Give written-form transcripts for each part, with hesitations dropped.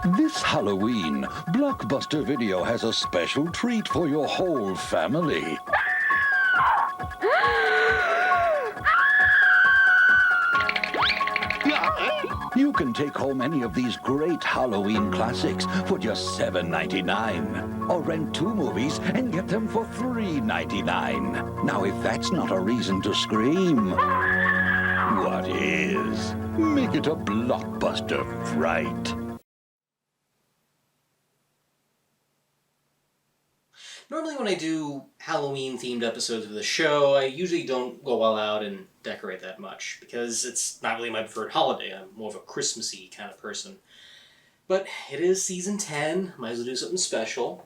This Halloween, Blockbuster Video has a special treat for your whole family. You can take home any of these great Halloween classics for just $7.99. Or rent 2 movies and get them for $3.99. Now, if that's not a reason to scream, what is? Make it a Blockbuster fright. Normally when I do Halloween-themed episodes of the show, I usually don't go all out and decorate that much, because it's not really my preferred holiday. I'm more of a Christmassy kind of person. But it is season 10, might as well do something special.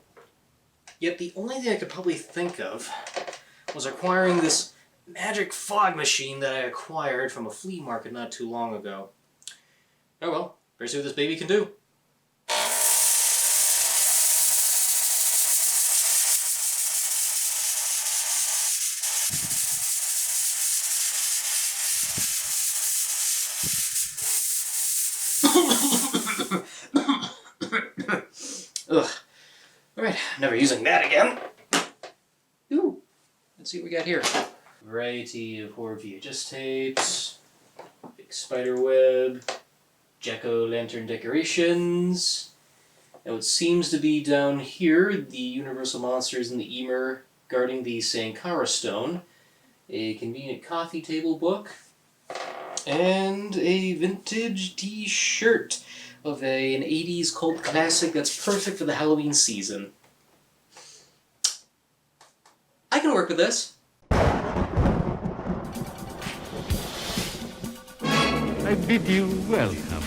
Yet the only thing I could probably think of was acquiring this magic fog machine that I acquired from a flea market not too long ago. Oh well, better see what this baby can do. Ugh. Alright, never using that again. Ooh, let's see what we got here. Variety of horror VHS tapes, big spider web, jack-o'-lantern decorations. Now it seems to be down here, the Universal Monsters and the Emer guarding the Sankara Stone, a convenient coffee table book, and a vintage t-shirt of an 80s cult classic that's perfect for the Halloween season. I can work with this. I bid you welcome.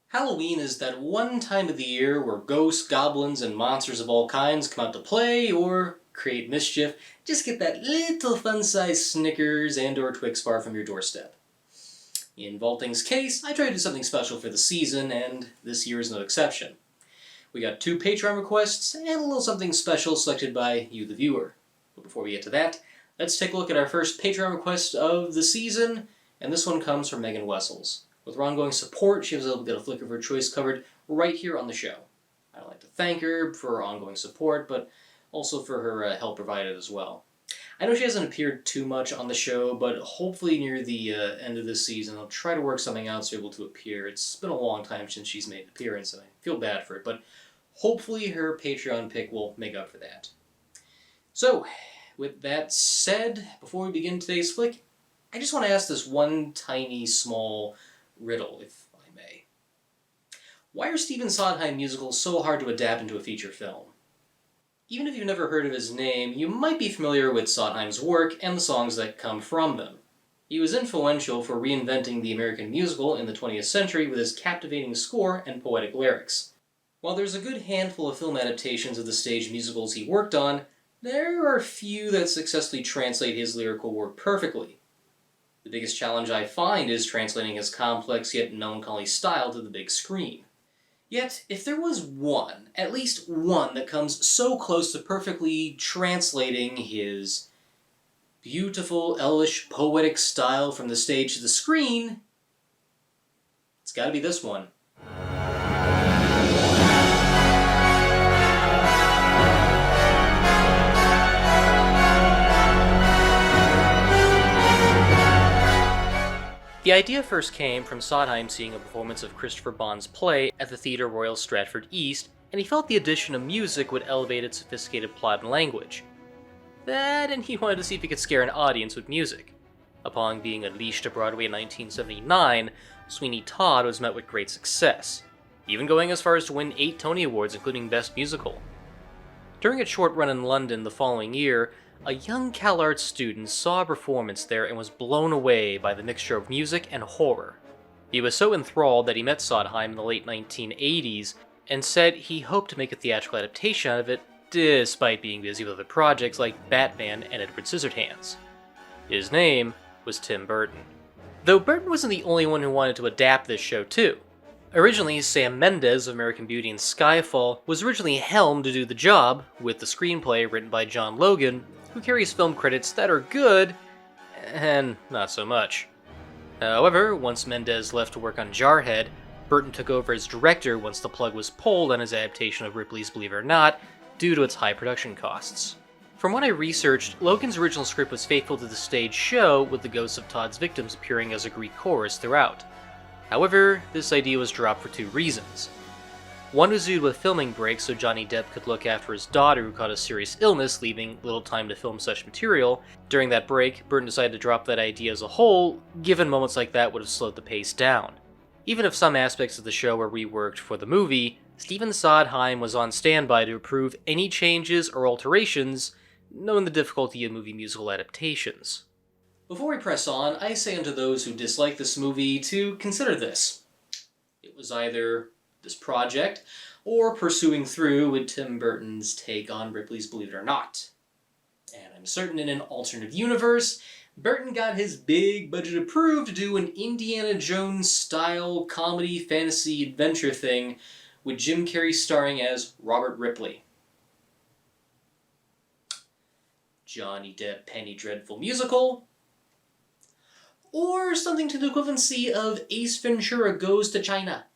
Halloween is that one time of the year where ghosts, goblins, and monsters of all kinds come out to play or create mischief. Just get that little fun-sized Snickers and or Twix bar from your doorstep. In Vaulting's case, I tried to do something special for the season, and this year is no exception. We got 2 Patreon requests and a little something special selected by you, the viewer. But before we get to that, let's take a look at our first Patreon request of the season, and this one comes from Megan Wessels. With her ongoing support, she was able to get a flick of her choice covered right here on the show. I'd like to thank her for her ongoing support, but also for her help provided as well. I know she hasn't appeared too much on the show, but hopefully near the end of this season, I'll try to work something out so she's able to appear. It's been a long time since she's made an appearance, and I feel bad for it, but hopefully her Patreon pick will make up for that. So, with that said, before we begin today's flick, I just want to ask this one tiny, small riddle, if I may. Why are Stephen Sondheim musicals so hard to adapt into a feature film? Even if you've never heard of his name, you might be familiar with Sondheim's work and the songs that come from them. He was influential for reinventing the American musical in the 20th century with his captivating score and poetic lyrics. While there's a good handful of film adaptations of the stage musicals he worked on, there are few that successfully translate his lyrical work perfectly. The biggest challenge I find is translating his complex yet melancholy style to the big screen. Yet, if there was one, at least one, that comes so close to perfectly translating his beautiful, elvish, poetic style from the stage to the screen, it's gotta be this one. The idea first came from Sondheim seeing a performance of Christopher Bond's play at the Theatre Royal Stratford East, and he felt the addition of music would elevate its sophisticated plot and language. That, and he wanted to see if he could scare an audience with music. Upon being unleashed to Broadway in 1979, Sweeney Todd was met with great success, even going as far as to win 8 Tony Awards, including Best Musical. During its short run in London the following year, a young CalArts student saw a performance there and was blown away by the mixture of music and horror. He was so enthralled that he met Sondheim in the late 1980s and said he hoped to make a theatrical adaptation out of it, despite being busy with other projects like Batman and Edward Scissorhands. His name was Tim Burton. Though Burton wasn't the only one who wanted to adapt this show too. Originally, Sam Mendes of American Beauty and Skyfall was originally helmed to do the job, with the screenplay written by John Logan, who carries film credits that are good, and not so much. However, once Mendes left to work on Jarhead, Burton took over as director once the plug was pulled on his adaptation of Ripley's Believe It or Not, due to its high production costs. From what I researched, Logan's original script was faithful to the stage show, with the ghosts of Todd's victims appearing as a Greek chorus throughout. However, this idea was dropped for 2 reasons. One was due to a filming break so Johnny Depp could look after his daughter who caught a serious illness, leaving little time to film such material. During that break, Burton decided to drop that idea as a whole, given moments like that would have slowed the pace down. Even if some aspects of the show were reworked for the movie, Stephen Sondheim was on standby to approve any changes or alterations, knowing the difficulty of movie musical adaptations. Before we press on, I say unto those who dislike this movie to consider this. It was either this project, or pursuing through with Tim Burton's take on Ripley's Believe It or Not. And I'm certain in an alternate universe, Burton got his big budget approved to do an Indiana Jones-style comedy fantasy adventure thing with Jim Carrey starring as Robert Ripley. Johnny Depp Penny Dreadful musical, or something to the equivalency of Ace Ventura Goes to China.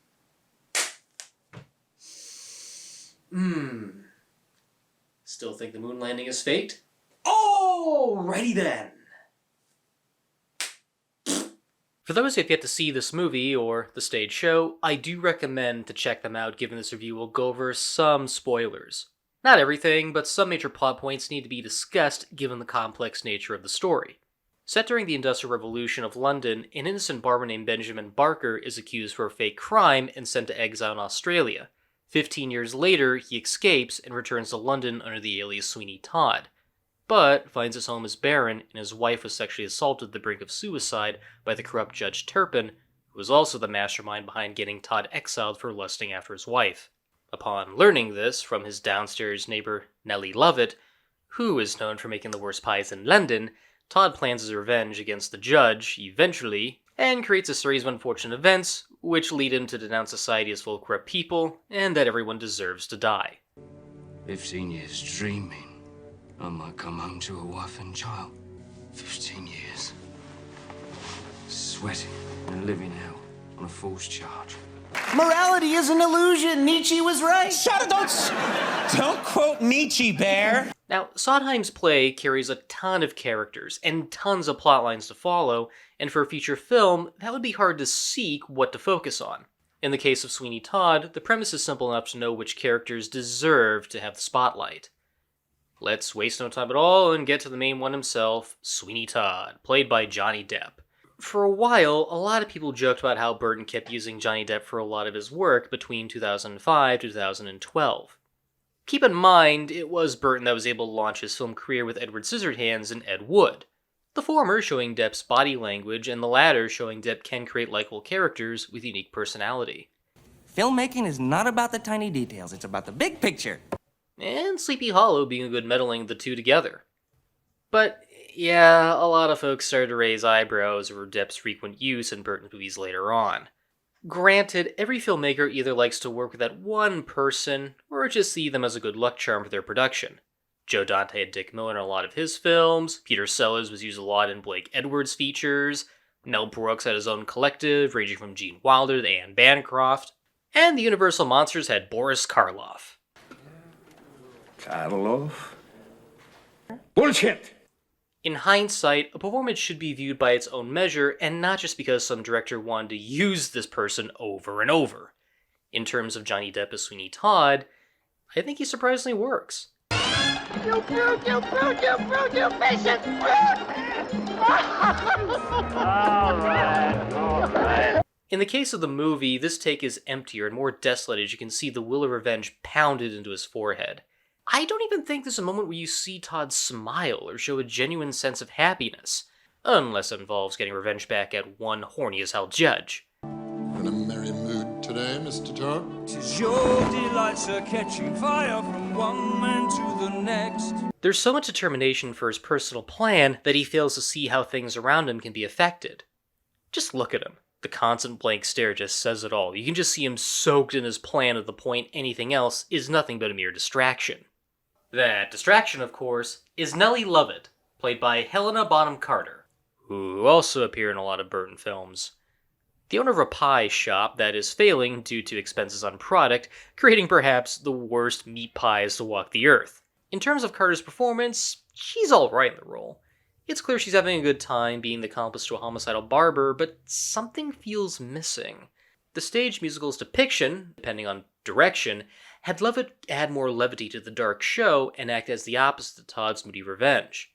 Still think the moon landing is faked? Alrighty then! For those who have yet to see this movie, or the stage show, I do recommend to check them out, given this review will go over some spoilers. Not everything, but some major plot points need to be discussed given the complex nature of the story. Set during the Industrial Revolution of London, an innocent barber named Benjamin Barker is accused for a fake crime and sent to exile in Australia. 15 years later, he escapes and returns to London under the alias Sweeney Todd, but finds his home is barren and his wife was sexually assaulted at the brink of suicide by the corrupt Judge Turpin, who was also the mastermind behind getting Todd exiled for lusting after his wife. Upon learning this from his downstairs neighbor Nellie Lovett, who is known for making the worst pies in London, Todd plans his revenge against the judge, eventually, and creates a series of unfortunate events, which lead him to denounce society as full of corrupt people, and that everyone deserves to die. 15 years dreaming I might come home to a wife and child. 15 years. Sweating and living hell on a false charge. Morality is an illusion. Nietzsche was right. Shut up! Don't quote Nietzsche, Bear. Now, Sondheim's play carries a ton of characters and tons of plot lines to follow, and for a feature film, that would be hard to seek what to focus on. In the case of Sweeney Todd, the premise is simple enough to know which characters deserve to have the spotlight. Let's waste no time at all and get to the main one himself, Sweeney Todd, played by Johnny Depp. For a while, a lot of people joked about how Burton kept using Johnny Depp for a lot of his work between 2005 to 2012. Keep in mind, it was Burton that was able to launch his film career with Edward Scissorhands and Ed Wood, the former showing Depp's body language and the latter showing Depp can create likable characters with unique personality. Filmmaking is not about the tiny details, it's about the big picture. And Sleepy Hollow being a good meddling of the two together. But yeah, a lot of folks started to raise eyebrows over Depp's frequent use in Burton's movies later on. Granted, every filmmaker either likes to work with that one person, or just see them as a good luck charm for their production. Joe Dante had Dick Miller in a lot of his films, Peter Sellers was used a lot in Blake Edwards' features, Mel Brooks had his own collective, ranging from Gene Wilder to Anne Bancroft, and the Universal Monsters had Boris Karloff. Karloff? Bullshit! In hindsight, a performance should be viewed by its own measure, and not just because some director wanted to use this person over and over. In terms of Johnny Depp as Sweeney Todd, I think he surprisingly works. You fruit, you fruit, you fruit, you vicious fruit! All right. In the case of the movie, this take is emptier and more desolate as you can see the will of revenge pounded into his forehead. I don't even think there's a moment where you see Todd smile or show a genuine sense of happiness, unless it involves getting revenge back at one horny-as-hell judge. In a merry mood today, Mr. Todd? 'Tis your delight, sir, catching fire from one man to the next. There's so much determination for his personal plan that he fails to see how things around him can be affected. Just look at him. The constant blank stare just says it all. You can just see him soaked in his plan to the point anything else is nothing but a mere distraction. That distraction, of course, is Nellie Lovett, played by Helena Bonham Carter, who also appear in a lot of Burton films. The owner of a pie shop that is failing due to expenses on product, creating perhaps the worst meat pies to walk the earth. In terms of Carter's performance, she's alright in the role. It's clear she's having a good time being the accomplice to a homicidal barber, but something feels missing. The stage musical's depiction, depending on direction, had Lovett add more levity to the dark show and act as the opposite of Todd's moody revenge.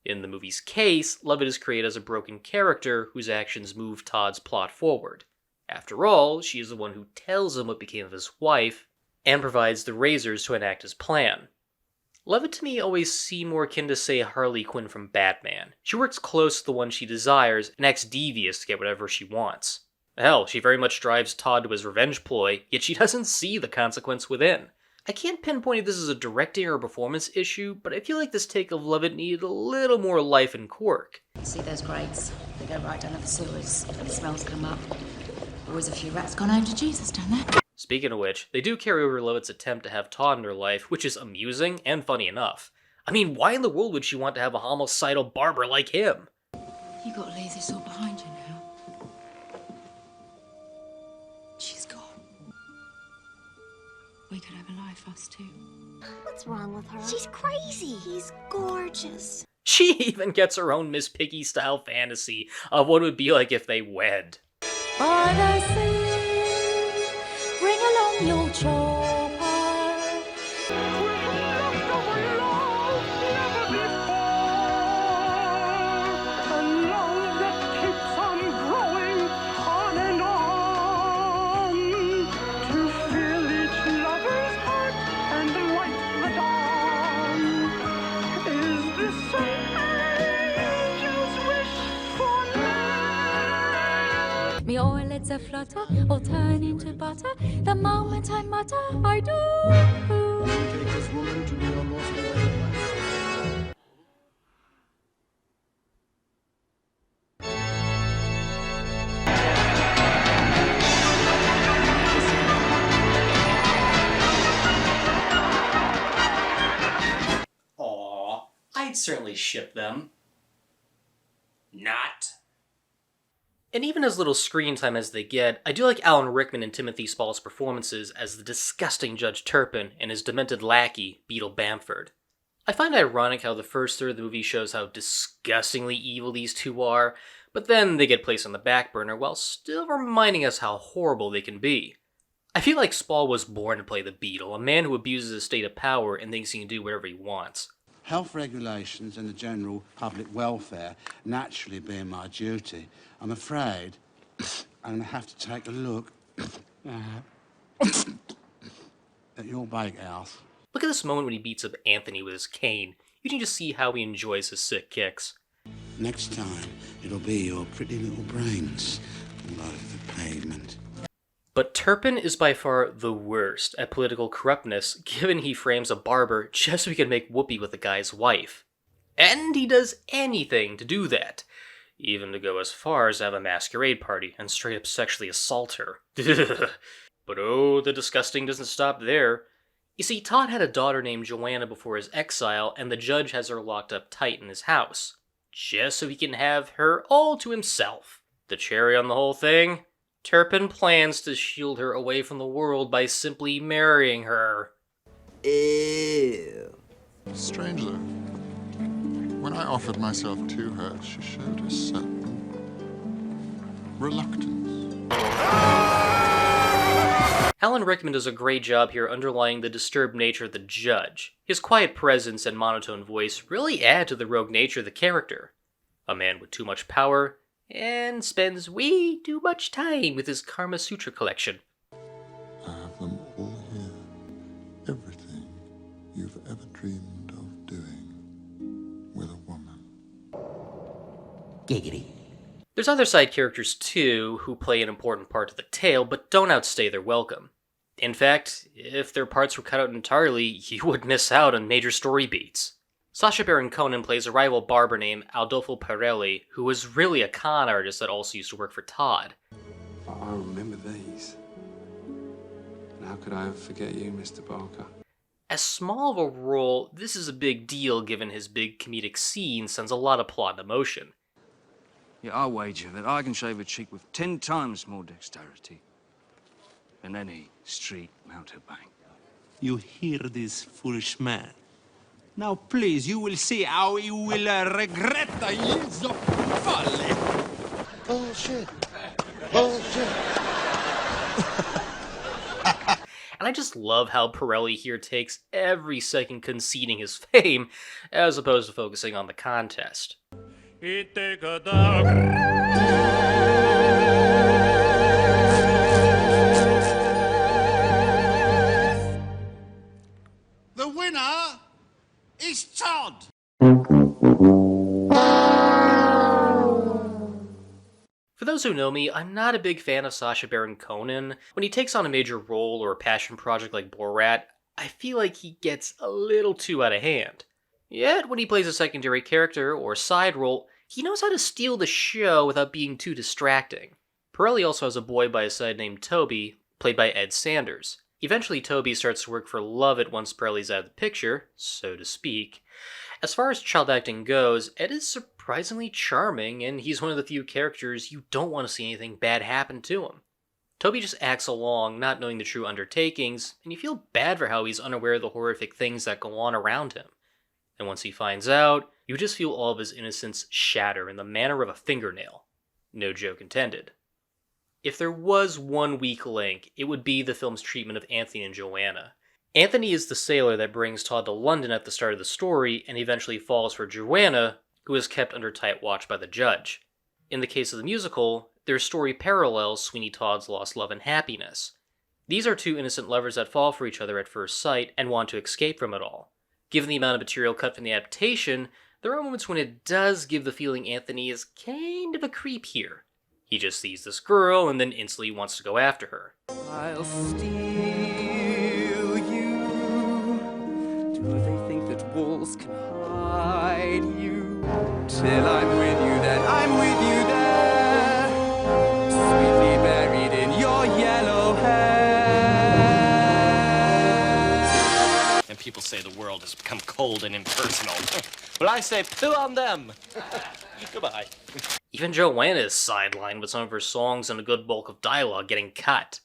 In the movie's case, Lovett is created as a broken character whose actions move Todd's plot forward. After all, she is the one who tells him what became of his wife, and provides the razors to enact his plan. Lovett to me always seemed more akin to, say, Harley Quinn from Batman. She works close to the one she desires and acts devious to get whatever she wants. Hell, she very much drives Todd to his revenge ploy, yet she doesn't see the consequence within. I can't pinpoint if this is a directing or a performance issue, but I feel like this take of Lovett needed a little more life and quirk. See those grates? They go right down to the sewers. The smells come up. Always a few rats gone home to Jesus down there. Speaking of which, they do carry over Lovett's attempt to have Todd in her life, which is amusing and funny enough. I mean, why in the world would she want to have a homicidal barber like him? You gotta leave this all behind you now. She's gone. We could have a life, us two. What's wrong with her? She's crazy. He's gorgeous. She even gets her own Miss Piggy-style fantasy of what it would be like if they wed. By the sea, bring along your chopper. Me eyelids a flutter, or turn into butter. The moment I mutter, I do. Take this woman to be your most loyal Aww, I'd certainly ship them. Not. And even as little screen time as they get, I do like Alan Rickman and Timothy Spall's performances as the disgusting Judge Turpin and his demented lackey, Beetle Bamford. I find it ironic how the first third of the movie shows how disgustingly evil these two are, but then they get placed on the back burner while still reminding us how horrible they can be. I feel like Spall was born to play the Beetle, a man who abuses his state of power and thinks he can do whatever he wants. Health regulations and the general public welfare naturally being my duty, I'm afraid I'm going to have to take a look at your bakehouse. Look at this moment when he beats up Anthony with his cane. You can just see how he enjoys his sick kicks. Next time, it'll be your pretty little brains all over the pavement. But Turpin is by far the worst at political corruptness, given he frames a barber just so he can make whoopee with the guy's wife. And he does anything to do that. Even to go as far as to have a masquerade party and straight up sexually assault her. But oh, the disgusting doesn't stop there. You see, Todd had a daughter named Joanna before his exile, and the judge has her locked up tight in his house, just so he can have her all to himself. The cherry on the whole thing? Turpin plans to shield her away from the world by simply marrying her. Ew. Stranger. When I offered myself to her, she showed a certain reluctance. Alan Rickman does a great job here underlying the disturbed nature of the judge. His quiet presence and monotone voice really add to the rogue nature of the character. A man with too much power, and spends way too much time with his Karma Sutra collection. I have them all here. Everything you've ever dreamed of doing with a woman. Giggity. There's other side characters too, who play an important part to the tale, but don't outstay their welcome. In fact, if their parts were cut out entirely, you would miss out on major story beats. Sacha Baron Cohen plays a rival barber named Adolfo Pirelli, who was really a con artist that also used to work for Todd. I remember these. And how could I ever forget you, Mr. Barker? As small of a role, this is a big deal given his big comedic scene sends a lot of plot and emotion. Yeah, I wager that I can shave a cheek with 10 times more dexterity than any street mountebank. You hear this foolish man? Now, please, you will see how he will regret the years of folly. Bullshit. Bullshit. And I just love how Pirelli here takes every second conceding his fame, as opposed to focusing on the contest. The winner is Todd. For those who know me, I'm not a big fan of Sacha Baron Cohen. When he takes on a major role or a passion project like Borat, I feel like he gets a little too out of hand. Yet, when he plays a secondary character or side role, he knows how to steal the show without being too distracting. Pirelli also has a boy by his side named Toby, played by Ed Sanders. Eventually, Toby starts to work for Lovett once Pirelli's out of the picture, so to speak. As far as child acting goes, Ed is surprisingly charming, and he's one of the few characters you don't want to see anything bad happen to him. Toby just acts along, not knowing the true undertakings, and you feel bad for how he's unaware of the horrific things that go on around him. And once he finds out, you just feel all of his innocence shatter in the manner of a fingernail. No joke intended. If there was one weak link, it would be the film's treatment of Anthony and Joanna. Anthony is the sailor that brings Todd to London at the start of the story and eventually falls for Joanna, who is kept under tight watch by the judge. In the case of the musical, their story parallels Sweeney Todd's lost love and happiness. These are two innocent lovers that fall for each other at first sight and want to escape from it all. Given the amount of material cut from the adaptation, there are moments when it does give the feeling Anthony is kind of a creep here. He just sees this girl and then instantly wants to go after her. I'll steal you. Do they think that walls can hide you? Till I'm with you, then I'm with you there. Sweetly buried in your yellow hair. And people say the world has become cold and impersonal. Well, I say poo on them. Goodbye. Even Joanna is sidelined with some of her songs and a good bulk of dialogue getting cut.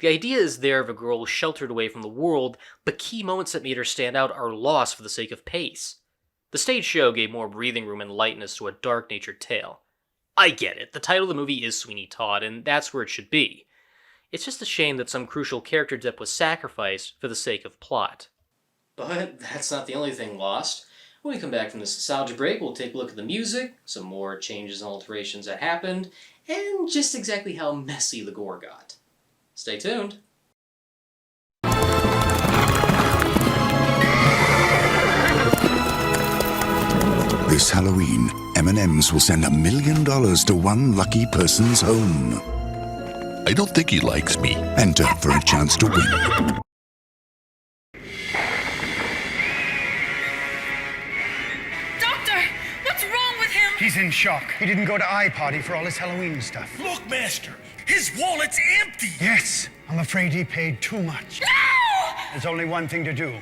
The idea is there of a girl sheltered away from the world, but key moments that made her stand out are lost for the sake of pace. The stage show gave more breathing room and lightness to a dark-natured tale. I get it, the title of the movie is Sweeney Todd, and that's where it should be. It's just a shame that some crucial character depth was sacrificed for the sake of plot. But that's not the only thing lost. When we come back from this nostalgia break, we'll take a look at the music, some more changes and alterations that happened, and just exactly how messy the gore got. Stay tuned. This Halloween, M&M's will send $1 million to one lucky person's home. I don't think he likes me. Enter for a chance to win. He's in shock. He didn't go to I-Party for all his Halloween stuff. Look, Master, his wallet's empty. Yes, I'm afraid he paid too much. No! There's only one thing to do.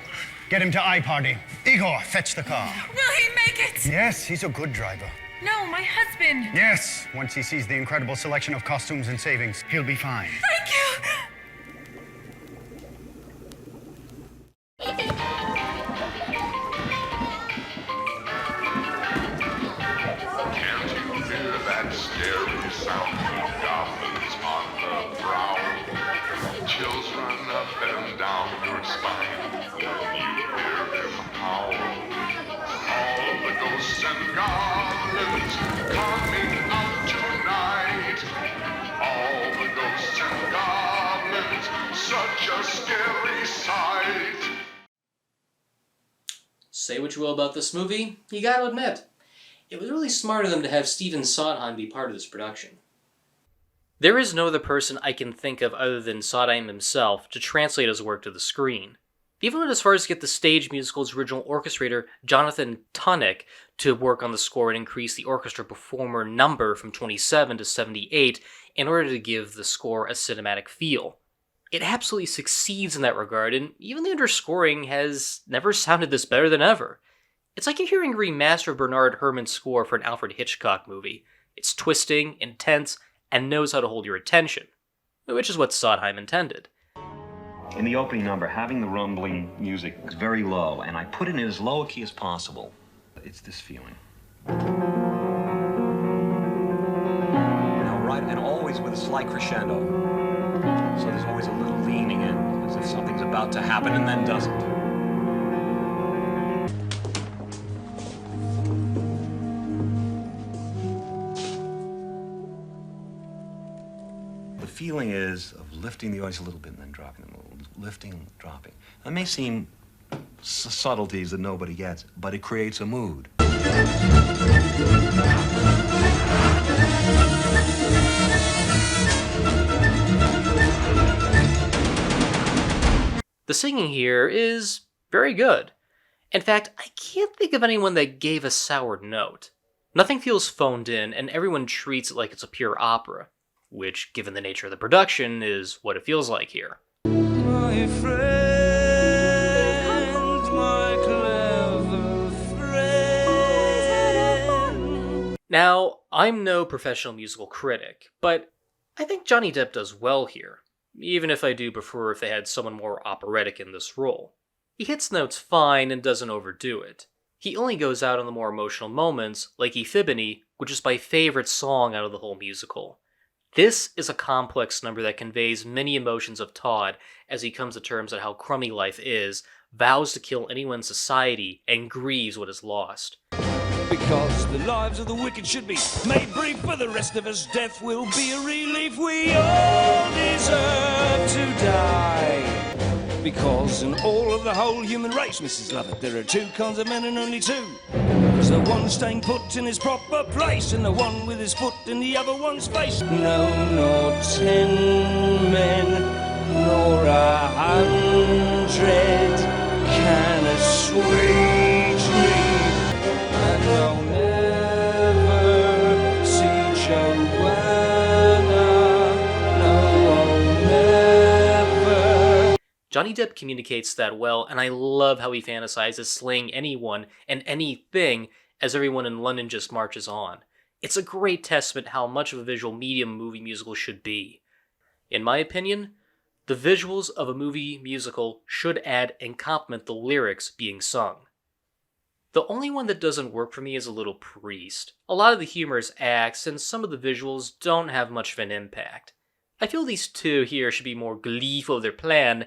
Get him to I-Party. Igor, fetch the car. Will he make it? Yes, he's a good driver. No, my husband. Yes, once he sees the incredible selection of costumes and savings, he'll be fine. Thank you. say what you will about this movie, you gotta admit, it was really smart of them to have Stephen Sondheim be part of this production. There is no other person I can think of other than Sondheim himself to translate his work to the screen. They even went as far as to get the stage musical's original orchestrator, Jonathan Tunick, to work on the score and increase the orchestra performer number from 27 to 78 in order to give the score a cinematic feel. It absolutely succeeds in that regard, and even the underscoring has never sounded this better than ever. It's like you're hearing a remaster of Bernard Herrmann's score for an Alfred Hitchcock movie. It's twisting, intense, and knows how to hold your attention, which is what Sondheim intended. In the opening number, having the rumbling music is very low, and I put it in as low a key as possible. It's this feeling. Now, right, and always with a slight crescendo. So there's always a little leaning in, as if something's about to happen and then doesn't. The feeling is of lifting the audience a little bit and then dropping them a little, lifting, dropping. That may seem subtleties that nobody gets, but it creates a mood. The singing here is very good. In fact, I can't think of anyone that gave a sour note. Nothing feels phoned in, and everyone treats it like it's a pure opera, which, given the nature of the production, is what it feels like here. My friend, my clever friend. Now, I'm no professional musical critic, but I think Johnny Depp does well here, even if I do prefer if they had someone more operatic in this role. He hits notes fine and doesn't overdo it. He only goes out on the more emotional moments, like Ephibony, which is my favorite song out of the whole musical. This is a complex number that conveys many emotions of Todd as he comes to terms with how crummy life is, vows to kill anyone in society, and grieves what is lost. Because the lives of the wicked should be made brief, for the rest of us death will be a relief. We all deserve to die. Because in all of the whole human race, Mrs. Lovett, there are two kinds of men and only two. There's the one staying put in his proper place, and the one with his foot in the other one's face. No, nor 10 men, nor 100 can assuage me. And I'll never see Joanna. No, I'll never. Johnny Depp communicates that well, and I love how he fantasizes slaying anyone and anything as everyone in London just marches on. It's a great testament how much of a visual medium a movie musical should be. In my opinion, the visuals of a movie musical should add and complement the lyrics being sung. The only one that doesn't work for me is A Little Priest. A lot of the humor is acts, and some of the visuals don't have much of an impact. I feel these two here should be more gleeful of their plan,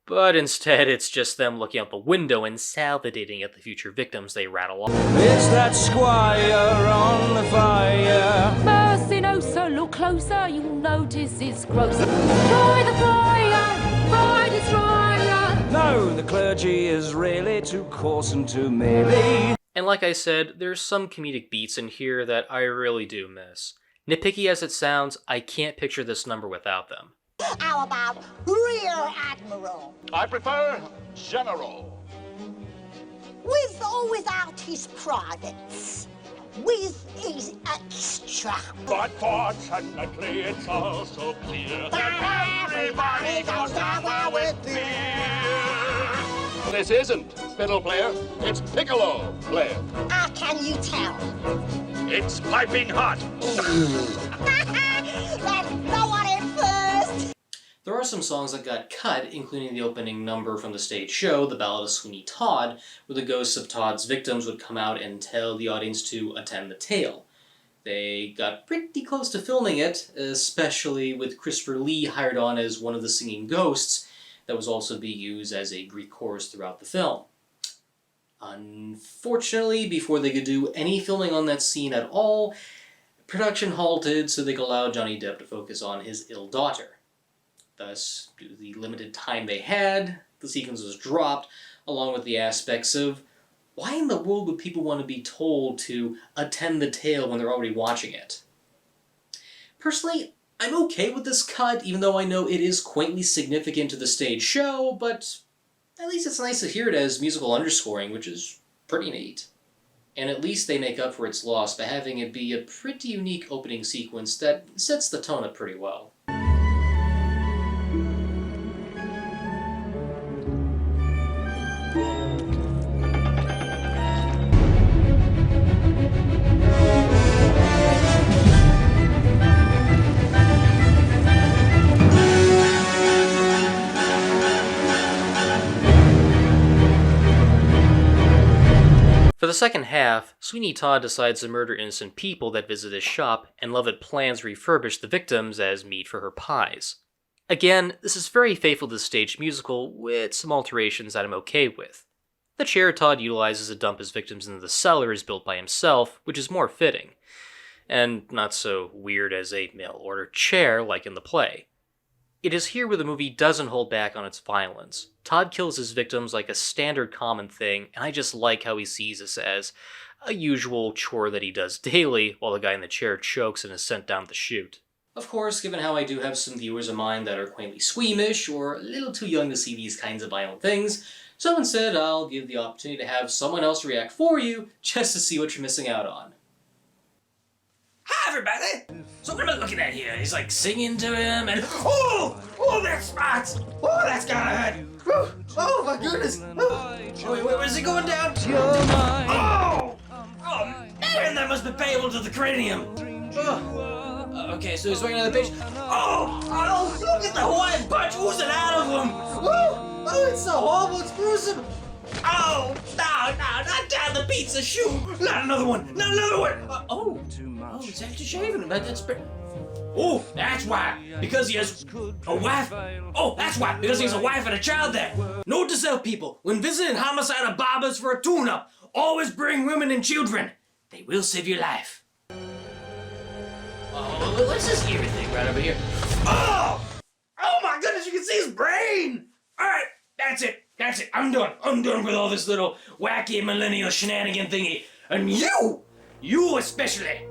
but instead it's just them looking out the window and salivating at the future victims they rattle off. Is that squire on the fire? Mercy, no, sir, look closer, you'll notice it's grosser. Try the fire, fire destroyer. No, the clergy is really too coarse and too merely. And like I said, there's some comedic beats in here that I really do miss. Nitpicky as it sounds, I can't picture this number without them. How about Rear Admiral? I prefer General. With or without his privates? With his extra? But fortunately, it's also clear that everybody goes down there with fear. This isn't fiddle player, it's piccolo player. How can you tell? It's piping hot. Let's blow on it first. There are some songs that got cut, including the opening number from the stage show, The Ballad of Sweeney Todd, where the ghosts of Todd's victims would come out and tell the audience to attend the tale. They got pretty close to filming it, especially with Christopher Lee hired on as one of the singing ghosts that was also being used as a Greek chorus throughout the film. Unfortunately, before they could do any filming on that scene at all, production halted so they could allow Johnny Depp to focus on his ill daughter. Thus, due to the limited time they had, the sequence was dropped, along with the aspects of Why in the world would people want to be told to attend the tale when they're already watching it? Personally, I'm okay with this cut, even though I know it is quaintly significant to the stage show, but at least it's nice to hear it as musical underscoring, which is pretty neat. And at least they make up for its loss by having it be a pretty unique opening sequence that sets the tone up pretty well. For the second half, Sweeney Todd decides to murder innocent people that visit his shop, and Lovett plans to refurbish the victims as meat for her pies. Again, this is very faithful to the stage musical, with some alterations that I'm okay with. The chair Todd utilizes to dump his victims into the cellar is built by himself, which is more fitting, and not so weird as a mail-order chair like in the play. It is here where the movie doesn't hold back on its violence. Todd kills his victims like a standard common thing, and I just like how he sees this as a usual chore that he does daily, while the guy in the chair chokes and is sent down the chute. Of course, given how I do have some viewers of mine that are quaintly squeamish, or a little too young to see these kinds of violent things, so instead I'll give the opportunity to have someone else react for you, just to see what you're missing out on. Hi everybody! So what am I looking at here? He's like singing to him and oh that spots! Oh, that's gotta hurt! Oh my goodness! Wait, where's he going down? Oh man, that must be payable to the cranium. Okay, so he's swinging on the pitch. Oh, look at the Hawaiian punch oozing out of him! Oh, it's so horrible, it's gruesome! Oh, no, not down the pizza shoe! Not another one! Not another one! It's after shaving, but that's oh, that's why! Because he has a wife. Oh, that's why! Because he has a wife and a child there! Note to self, people, when visiting homicide or barbers for a tune-up, always bring women and children. They will save your life. Oh, what's this eerie thing right over here? Oh my goodness, you can see his brain! Alright, that's it. I'm done with all this little wacky millennial shenanigan thingy. And you especially,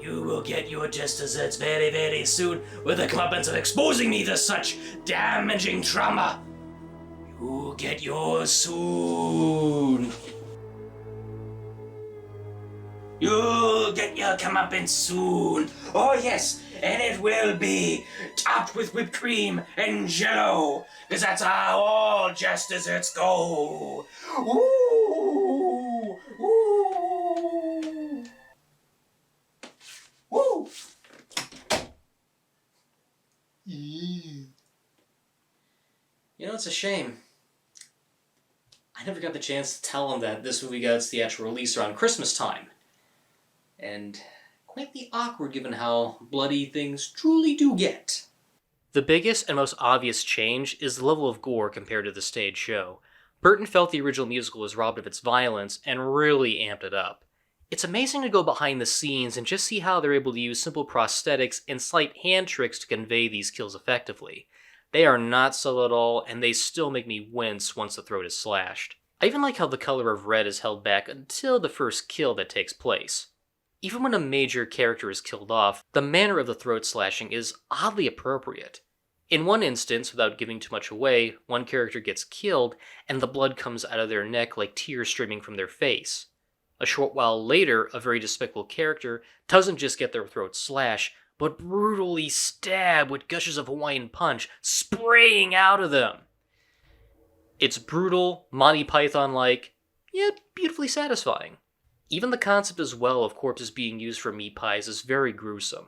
you will get your just desserts very, very soon with the comeuppance of exposing me to such damaging trauma. You'll get yours soon. You'll get your comeuppance soon. Oh yes, and it will be topped with whipped cream and jello, because that's how all just desserts go. Ooh, ooh, ooh. You know, it's a shame. I never got the chance to tell him that this movie got its theatrical release around Christmas time. And quaintly awkward given how bloody things truly do get. The biggest and most obvious change is the level of gore compared to the stage show. Burton felt the original musical was robbed of its violence and really amped it up. It's amazing to go behind the scenes and just see how they're able to use simple prosthetics and slight hand tricks to convey these kills effectively. They are not subtle at all, and they still make me wince once the throat is slashed. I even like how the color of red is held back until the first kill that takes place. Even when a major character is killed off, the manner of the throat slashing is oddly appropriate. In one instance, without giving too much away, one character gets killed, and the blood comes out of their neck like tears streaming from their face. A short while later, a very despicable character doesn't just get their throat slashed, but brutally stabbed with gushes of Hawaiian punch spraying out of them. It's brutal, Monty Python-like, yet beautifully satisfying. Even the concept as well of corpses being used for meat pies is very gruesome.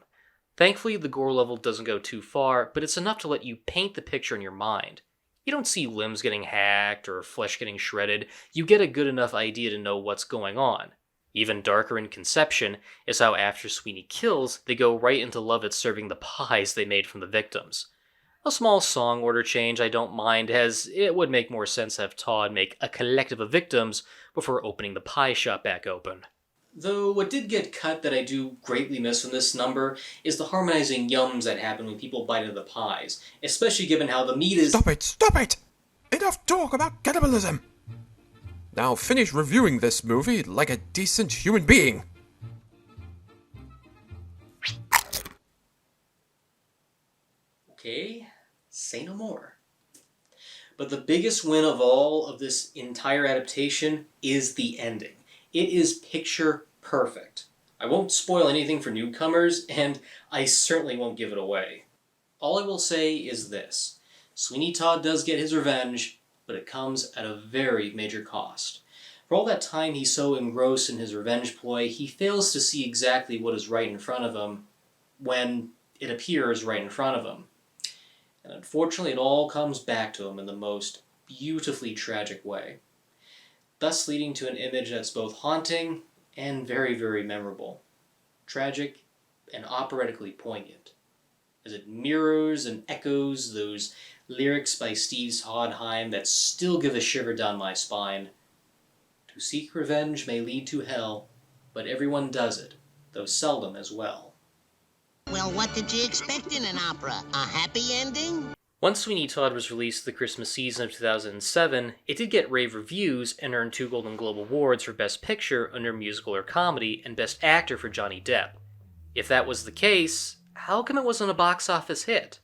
Thankfully, the gore level doesn't go too far, but it's enough to let you paint the picture in your mind. You don't see limbs getting hacked or flesh getting shredded, you get a good enough idea to know what's going on. Even darker in conception is how after Sweeney kills, they go right into Lovett serving the pies they made from the victims. A small song order change I don't mind, as it would make more sense to have Todd make a collective of victims before opening the pie shop back open. Though what did get cut that I do greatly miss from this number is the harmonizing yums that happen when people bite into the pies, especially given how the meat is— Stop it! Enough talk about cannibalism! Now finish reviewing this movie like a decent human being. Okay, say no more. But the biggest win of all of this entire adaptation is the ending. It is picture perfect. I won't spoil anything for newcomers, and I certainly won't give it away. All I will say is this. Sweeney Todd does get his revenge, but it comes at a very major cost. For all that time he's so engrossed in his revenge ploy, he fails to see exactly what is right in front of him when it appears right in front of him. And unfortunately, it all comes back to him in the most beautifully tragic way, thus leading to an image that's both haunting and very, very memorable. Tragic and operatically poignant, as it mirrors and echoes those lyrics by Steve Sondheim that still give a shiver down my spine. To seek revenge may lead to hell, but everyone does it, though seldom as well. Well, what did you expect in an opera? A happy ending? Once Sweeney Todd was released the Christmas season of 2007, it did get rave reviews and earned 2 Golden Globe Awards for Best Picture under Musical or Comedy and Best Actor for Johnny Depp. If that was the case, how come it wasn't a box office hit?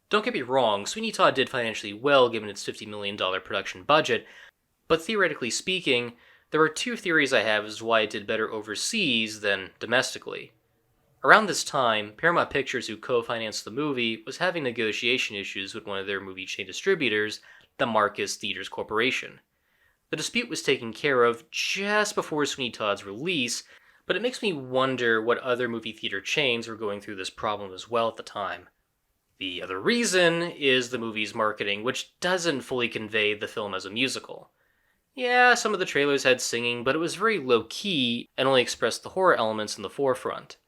Don't get me wrong, Sweeney Todd did financially well given its $50 million production budget, but theoretically speaking, there are 2 theories I have as to why it did better overseas than domestically. Around this time, Paramount Pictures, who co-financed the movie, was having negotiation issues with one of their movie chain distributors, the Marcus Theatres Corporation. The dispute was taken care of just before Sweeney Todd's release, but it makes me wonder what other movie theater chains were going through this problem as well at the time. The other reason is the movie's marketing, which doesn't fully convey the film as a musical. Yeah, some of the trailers had singing, but it was very low-key and only expressed the horror elements in the forefront.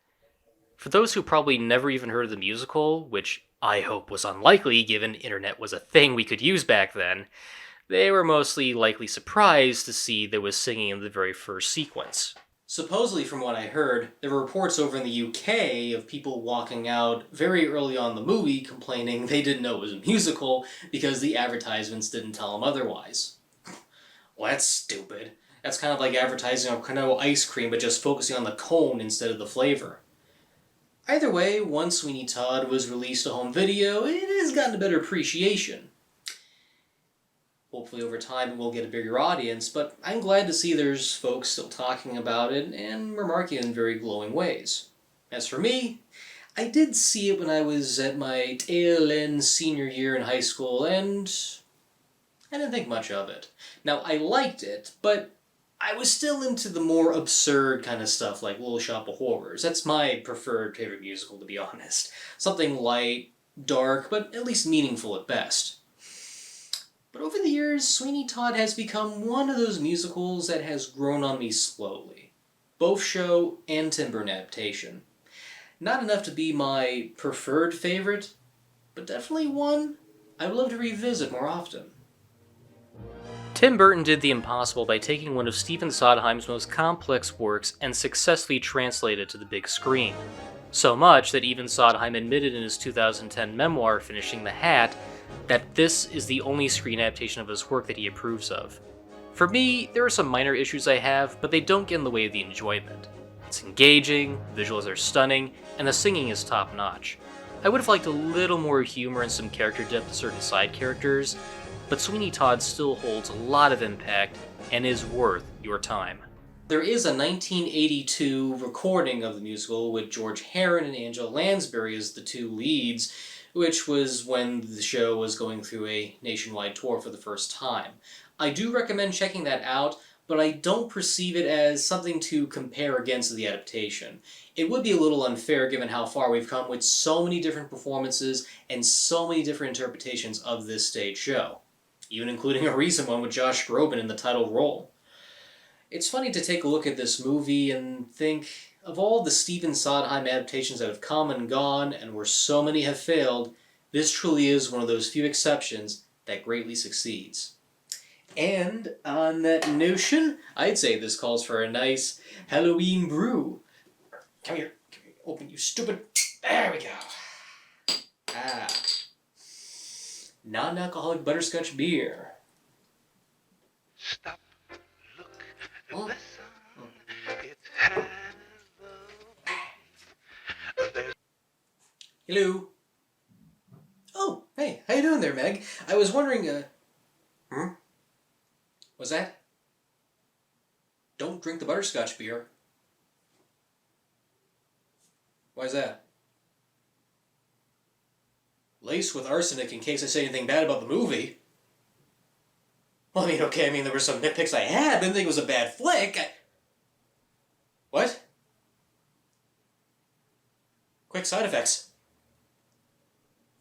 For those who probably never even heard of the musical, which I hope was unlikely given internet was a thing we could use back then, they were mostly likely surprised to see there was singing in the very first sequence. Supposedly, from what I heard, there were reports over in the UK of people walking out very early on in the movie complaining they didn't know it was a musical because the advertisements didn't tell them otherwise. Well, that's stupid. That's kind of like advertising on Cornell ice cream but just focusing on the cone instead of the flavor. Either way, once Sweeney Todd was released to home video, it has gotten a better appreciation. Hopefully over time it will get a bigger audience, but I'm glad to see there's folks still talking about it and remarking in very glowing ways. As for me, I did see it when I was at my tail end senior year in high school, and I didn't think much of it. Now, I liked it, but I was still into the more absurd kind of stuff like Little Shop of Horrors. That's my preferred favorite musical, to be honest. Something light, dark, but at least meaningful at best. But over the years, Sweeney Todd has become one of those musicals that has grown on me slowly. Both show and Tim Burton adaptation. Not enough to be my preferred favorite, but definitely one I would love to revisit more often. Tim Burton did the impossible by taking one of Stephen Sondheim's most complex works and successfully translated it to the big screen. So much that even Sondheim admitted in his 2010 memoir, Finishing the Hat, that this is the only screen adaptation of his work that he approves of. For me, there are some minor issues I have, but they don't get in the way of the enjoyment. It's engaging, visuals are stunning, and the singing is top-notch. I would have liked a little more humor and some character depth to certain side characters, but Sweeney Todd still holds a lot of impact and is worth your time. There is a 1982 recording of the musical with George Herron and Angela Lansbury as the 2 leads, which was when the show was going through a nationwide tour for the first time. I do recommend checking that out, but I don't perceive it as something to compare against the adaptation. It would be a little unfair given how far we've come with so many different performances and so many different interpretations of this stage show, even including a recent one with Josh Groban in the title role. It's funny to take a look at this movie and think, of all the Stephen Sondheim adaptations that have come and gone, and where so many have failed, this truly is one of those few exceptions that greatly succeeds. And on that notion, I'd say this calls for a nice Halloween brew. Come here, open, you stupid. There we go. Ah. Non-alcoholic butterscotch beer. Stop Hello. Oh, hey, how you doing there, Meg? I was wondering, What's that? Don't drink the butterscotch beer. Why's that? Laced with arsenic in case I say anything bad about the movie. Well, I mean, okay, there were some nitpicks I had. I didn't think it was a bad flick. What? Quick side effects.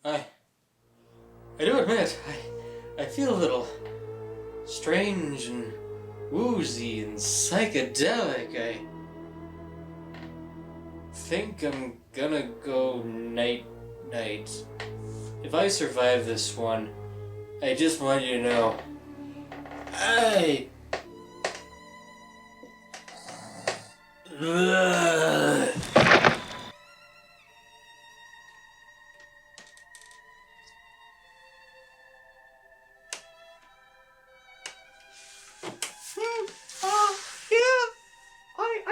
I do admit, I feel a little strange and woozy and psychedelic. I think I'm gonna go night-night. If I survive this one, I just want you to know, I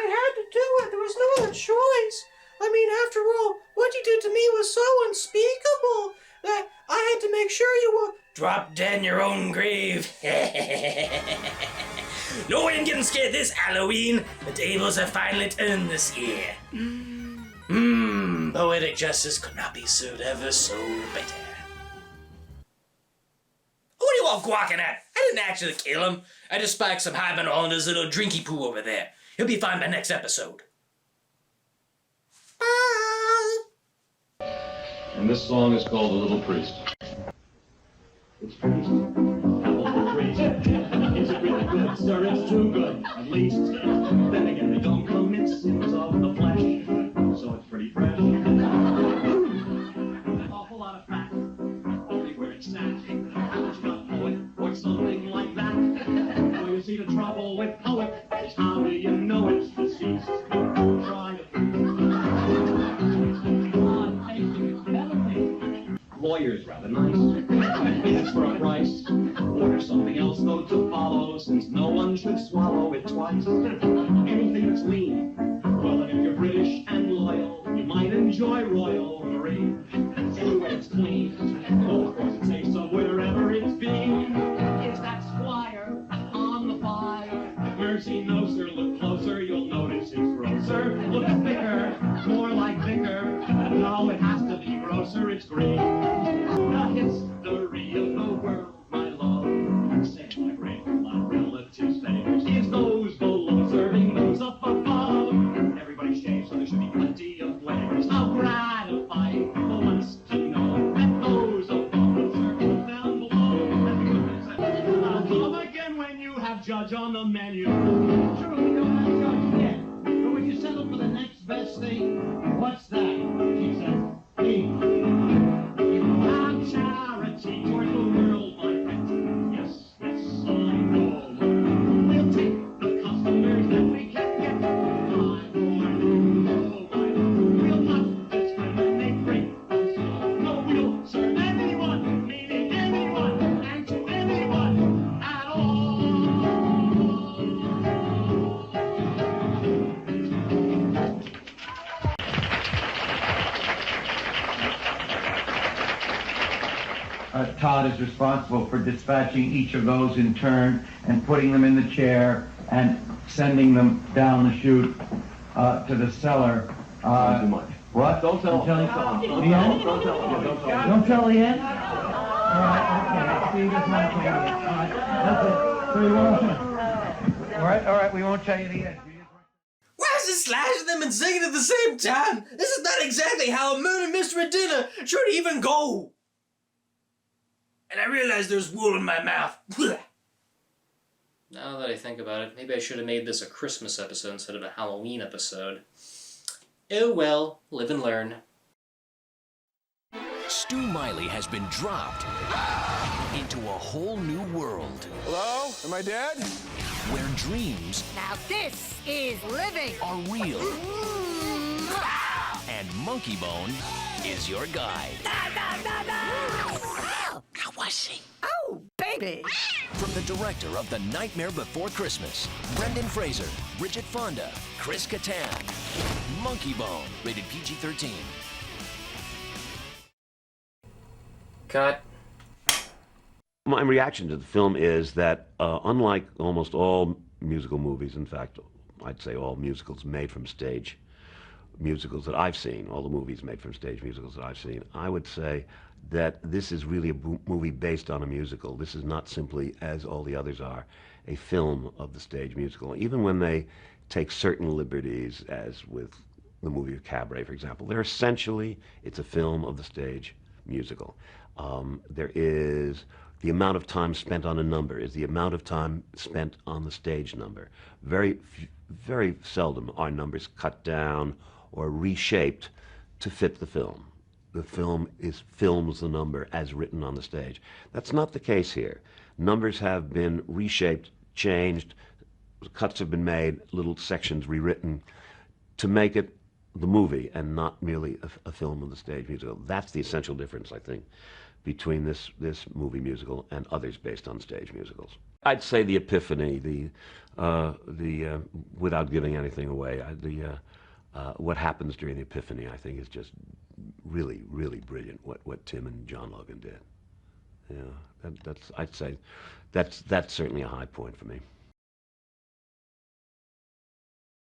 had to do it. There was no other choice. After all, what you did to me was so unspeakable that I had to make sure you were drop dead in your own grave. No one getting scared this Halloween. The tables have finally turned this year. Poetic justice could not be served ever so better. What are you all gawking at? I didn't actually kill him. I just spiked some Hybenol in his little drinky poo over there. He'll be fine by next episode. And this song is called The Little Priest. It's priest. Apple for priest. Is it really good, sir? It's too good, at least. Then again, they don't commit sins of the flesh, so it's pretty fresh. An awful lot of fat, only where it's snatched. How much got poet, or something like that? Well, you see, the trouble with poet is how do you know it's deceased? Try to lawyer's rather nice. It's for a price. Order something else though to follow, since no one should swallow it twice. Anything that's lean. Well, and if you're British and loyal, you might enjoy Royal Marine. Anyway, it's clean. Oh, of course, it tastes so wherever it's been. It's that squire on the fire. Mercy, no, sir, look closer. You'll notice it's grosser. Look thicker, more like vicar. No, it has to be grosser. It's green. The history of the world, my love. Say, my great, my relatives' favors. Is those below serving those up above? Everybody shaves, so there should be plenty of flavors. How gratifying people wants to know that those above serve those down below. I'll come again when you have judge on the menu. Sure, we don't have judge yet. But would you settle for the next best thing? What's that? She said, hey. Charity toward the world, my friend. Yes, yes, I know. We'll take the customers that we can get. My boy, we'll not discriminate great. No, we'll serve anyone, meaning anyone, and to anyone at all. Todd is responsible for dispatching each of those in turn and putting them in the chair and sending them down the chute to the cellar. Not too much. What? Don't tell him. Don't tell the end? All right, okay. See, that's not okay. That's it. So we won't. All right, we won't tell you the end. Why is it slashing them and singing at the same time? This is not exactly how a murder mystery dinner should even go. And I realize there's wool in my mouth. Now that I think about it, maybe I should have made this a Christmas episode instead of a Halloween episode. Oh well, live and learn. Stu Miley has been dropped into a whole new world. Hello? Am I dead? Where dreams Now this is living. are real. And Monkey Bone is your guide. How was he? Oh, baby. From the director of The Nightmare Before Christmas, Brendan Fraser, Bridget Fonda, Chris Kattan. Monkey Bone, rated PG-13. Cut. My reaction to the film is that, unlike almost all musical movies, in fact, I'd say all musicals made from stage, musicals that I've seen, all the movies made from stage musicals that I've seen, I would say that this is really a movie based on a musical. This is not simply, as all the others are, a film of the stage musical. Even when they take certain liberties, as with the movie of Cabaret, for example, they're essentially, it's a film of the stage musical. There is the amount of time spent on a number is the amount of time spent on the stage number. Very seldom are numbers cut down or reshaped to fit the film. The film films the number as written on the stage. That's not the case here. Numbers have been reshaped, changed, cuts have been made, little sections rewritten to make it the movie and not merely a film of the stage musical. That's the essential difference, I think, between this movie musical and others based on stage musicals. I'd say the epiphany, without giving anything away, what happens during the epiphany, I think, is just really, really brilliant. What Tim and John Logan did. Yeah, I'd say that's certainly a high point for me.